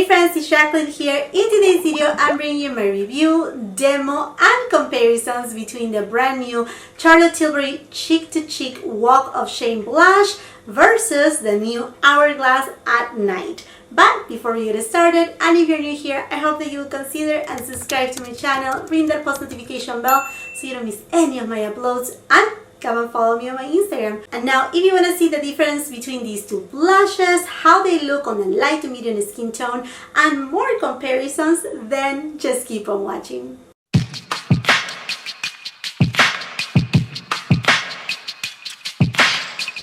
friends, it's Jacqueline here. In today's video, I'm bringing you my review, demo, and comparisons between the brand new Charlotte Tilbury Cheek to Cheek Walk of Shame Blush versus the new Hourglass at Night. But before we get started, and if you're new here, I hope that you will consider and subscribe to my channel, ring that post notification bell so you don't miss any of my uploads, and come and follow me on my Instagram. And now, if you want to see the difference between these two blushes, how they look on a light to medium skin tone, and more comparisons, then just keep on watching.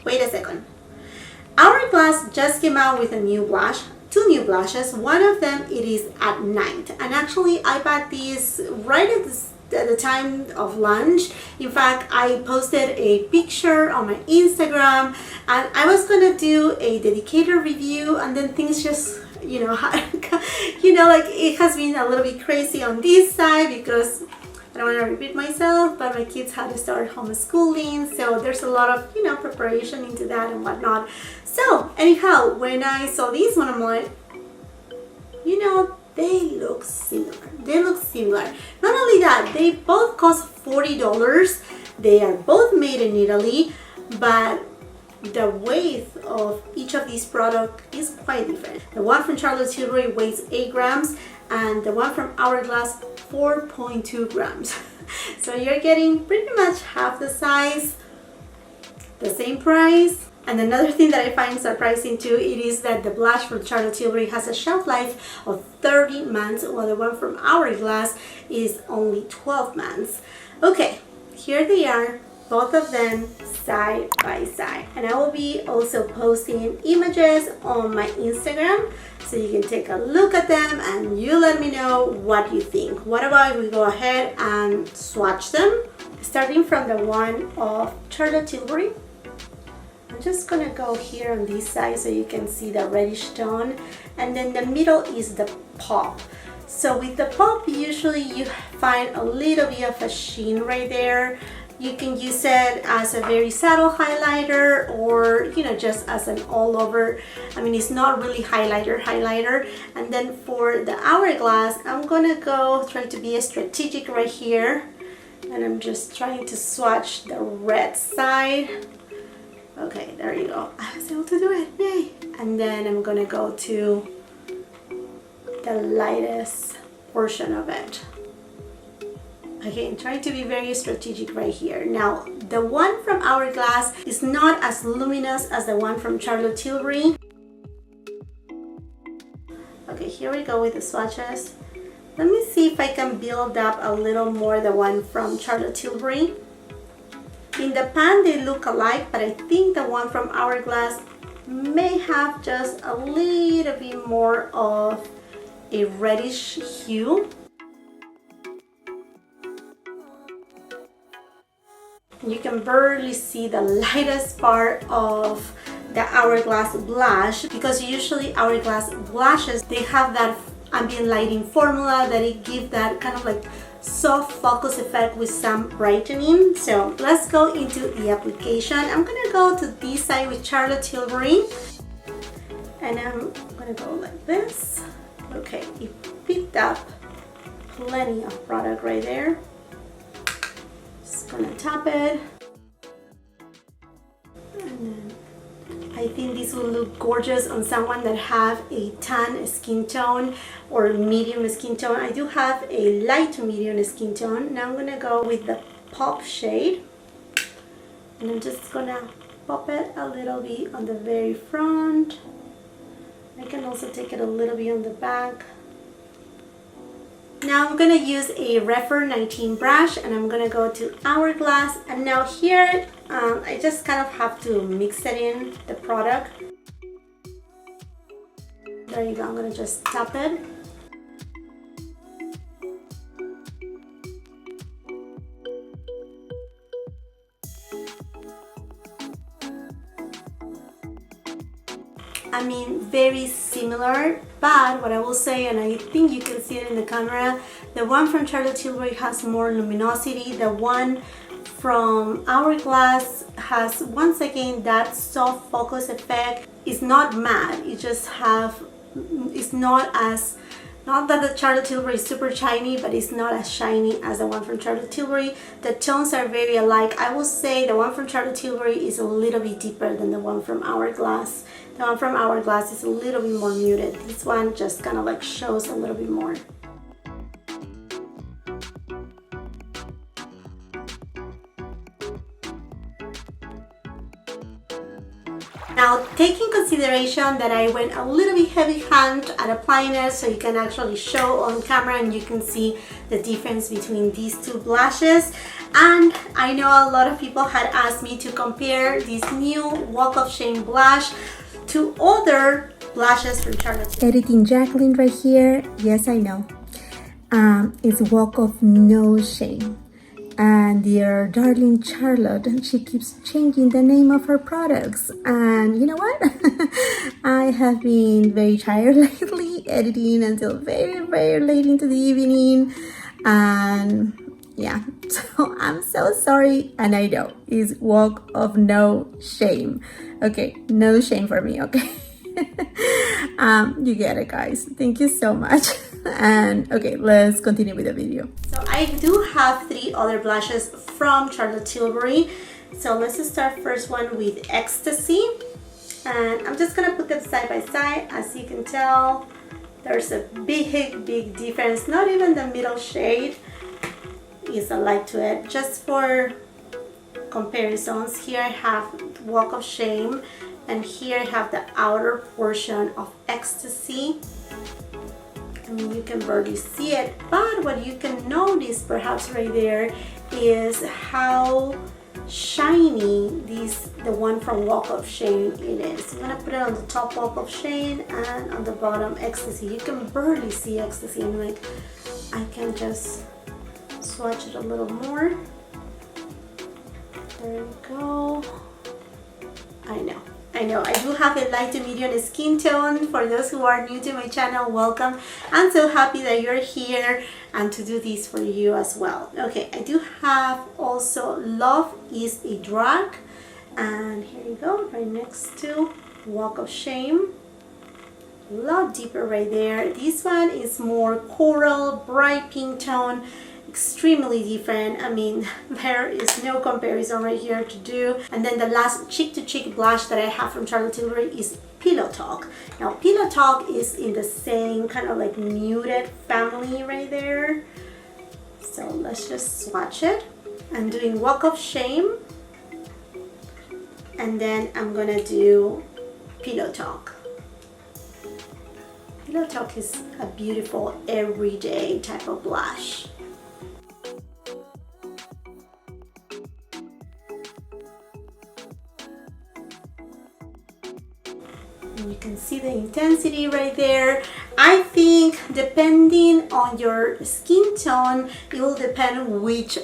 Wait a second. Hourglass just came out with a new blush, two new blushes. One of them, it is at night. And actually, I bought these right at the time of lunch. In fact, I posted a picture on my Instagram and I was gonna do a dedicated review, and then things just like it has been a little bit crazy on this side because I don't want to repeat myself, but my kids had to start homeschooling, so there's a lot of preparation into that and whatnot. So anyhow, when I saw this one, I'm like, they look similar. They look similar. Not only that, they both cost $40. They are both made in Italy, but the weight of each of these products is quite different. The one from Charlotte Tilbury weighs 8 grams, and the one from Hourglass 4.2 grams. So you're getting pretty much half the size, the same price. And another thing that I find surprising too, it is that the blush from Charlotte Tilbury has a shelf life of 30 months, while the one from Hourglass is only 12 months. Okay, here they are, both of them side by side. And I will be also posting images on my Instagram, so you can take a look at them and you let me know what you think. What about if we go ahead and swatch them? Starting from the one of Charlotte Tilbury. I'm just gonna go here on this side so you can see the reddish tone, and then the middle is the pop. So with the pop, usually you find a little bit of a sheen right there. You can use it as a very subtle highlighter, or just as an all over. I mean, it's not really highlighter. And then for the Hourglass, I'm gonna try to be strategic right here, and I'm just trying to swatch the red side. Okay, there you go. I was able to do it, yay! And then I'm gonna go to the lightest portion of it. Again, trying to be very strategic right here. Now, the one from Hourglass is not as luminous as the one from Charlotte Tilbury. Okay, here we go with the swatches. Let me see if I can build up a little more the one from Charlotte Tilbury. In the pan, they look alike, but I think the one from Hourglass may have just a little bit more of a reddish hue. You can barely see the lightest part of the Hourglass blush, because usually Hourglass blushes, they have that ambient lighting formula that it gives that kind of like soft focus effect with some brightening. So let's go into the application. I'm gonna go to this side with Charlotte Tilbury, and I'm gonna go like this. Okay, it picked up plenty of product right there. Just gonna tap it, and then I think this will look gorgeous on someone that have a tan skin tone or medium skin tone. I do have a light to medium skin tone. Now I'm gonna go with the pop shade, and I'm just gonna pop it a little bit on the very front. I can also take it a little bit on the back. Now I'm gonna use a Refer 19 brush, and I'm gonna go to Hourglass. And now here, I just kind of have to mix it in, the product. There you go, I'm gonna just tap it. I mean, very similar, but what I will say, and I think you can see it in the camera, the one from Charlotte Tilbury has more luminosity. The one from Hourglass has, once again, that soft focus effect. It's not matte, it just have it's not that the Charlotte Tilbury is super shiny, but it's not as shiny as the one from Charlotte Tilbury. The tones are very alike. I will say the one from Charlotte Tilbury is a little bit deeper than the one from Hourglass. The one from Hourglass is a little bit more muted. This one just kind of like shows a little bit more. Now, take in consideration that I went a little bit heavy-handed at applying it, so you can actually show on camera and you can see the difference between these two blushes. And I know a lot of people had asked me to compare this new Walk of Shame blush to other blushes from Charlotte. Editing Jackeline right here. Yes, I know. It's Walk of No Shame. And dear darling Charlotte, she keeps changing the name of her products. And you know what? I have been very tired lately, editing until very, very late into the evening. And yeah, so I'm so sorry. And I know it's Walk of No Shame. Okay, no shame for me, okay? You get it, guys. Thank you so much. And okay, let's continue with the video. So I do have 3 other blushes from Charlotte Tilbury. So let's just start first one with Ecstasy. And I'm just gonna put them side by side. As you can tell, there's a big difference. Not even the middle shade is alike to it. Just for comparisons, here I have Walk of Shame, and here I have the outer portion of Ecstasy. I mean, you can barely see it, but what you can notice perhaps right there is how shiny the one from Walk of Shame it is. I'm gonna put it on the top, Walk of Shame, and on the bottom, Ecstasy. You can barely see Ecstasy. I'm like, I can just swatch it a little more. There we go. I know, I do have a light to medium skin tone. For those who are new to my channel, welcome. I'm so happy that you're here and to do this for you as well. Okay, I do have also Love is a Drug, and here you go, right next to Walk of Shame. A lot deeper right there. This one is more coral, bright pink tone. Extremely different. I mean, there is no comparison right here to do. And then the last cheek to cheek blush that I have from Charlotte Tilbury is Pillow Talk. Now, Pillow Talk is in the same kind of like muted family right there. So let's just swatch it. I'm doing Walk of Shame, and then I'm gonna do Pillow Talk. Pillow Talk is a beautiful everyday type of blush. You can see the intensity right there. I think depending on your skin tone, it will depend which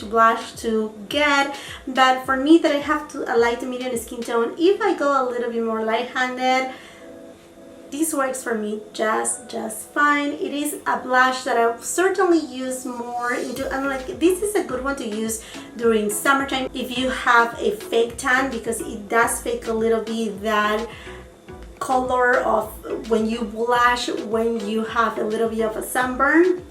blush to get. But for me, that I have a light to medium skin tone, if I go a little bit more light-handed, this works for me just fine. It is a blush that I certainly use more into. I'm like, this is a good one to use during summertime if you have a fake tan, because it does fake a little bit that color of when you blush when you have a little bit of a sunburn,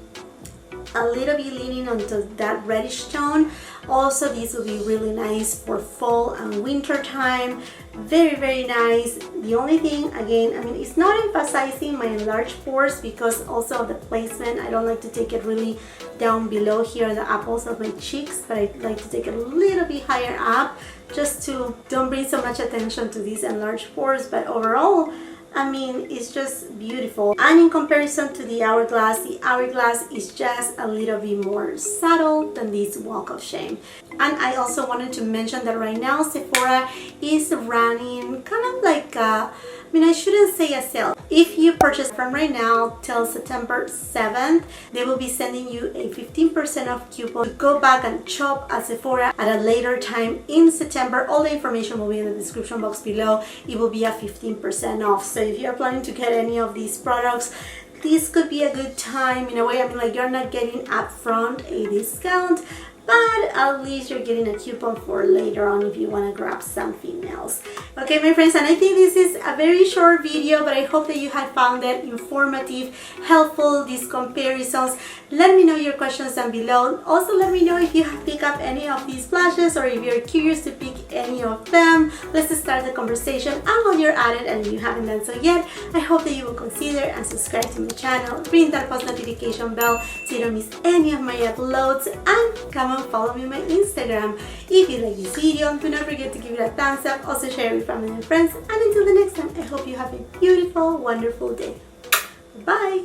a little bit leaning onto that reddish tone. Also, this will be really nice for fall and winter time. Very nice. The only thing, again, I mean, it's not emphasizing my enlarged pores because also of the placement. I don't like to take it really down below here, the apples of my cheeks, but I like to take it a little bit higher up just to don't bring so much attention to these enlarged pores. But overall, I mean, it's just beautiful. And in comparison to the Hourglass is just a little bit more subtle than this Walk of Shame. And I also wanted to mention that right now Sephora is running kind of like a, I mean, I shouldn't say a sale. If you purchase from right now till September 7th, they will be sending you a 15% off coupon to go back and shop at Sephora at a later time in September. All the information will be in the description box below. It will be a 15% off. So if you're planning to get any of these products, this could be a good time in a way. I mean, like, you're not getting upfront a discount, but at least you're getting a coupon for later on if you want to grab something else. Okay, my friends, and I think this is a very short video, but I hope that you have found it informative, helpful, these comparisons. Let me know your questions down below. Also, let me know if you have picked up any of these blushes or if you're curious to pick any of them. Let's start the conversation. And while you're at it and you haven't done so yet, I hope that you will consider and subscribe to my channel, ring that post notification bell so you don't miss any of my uploads, and come and follow me on my Instagram. If you like this video, do not forget to give it a thumbs up, also share it with family and friends, and until the next time, I hope you have a beautiful, wonderful day. Bye!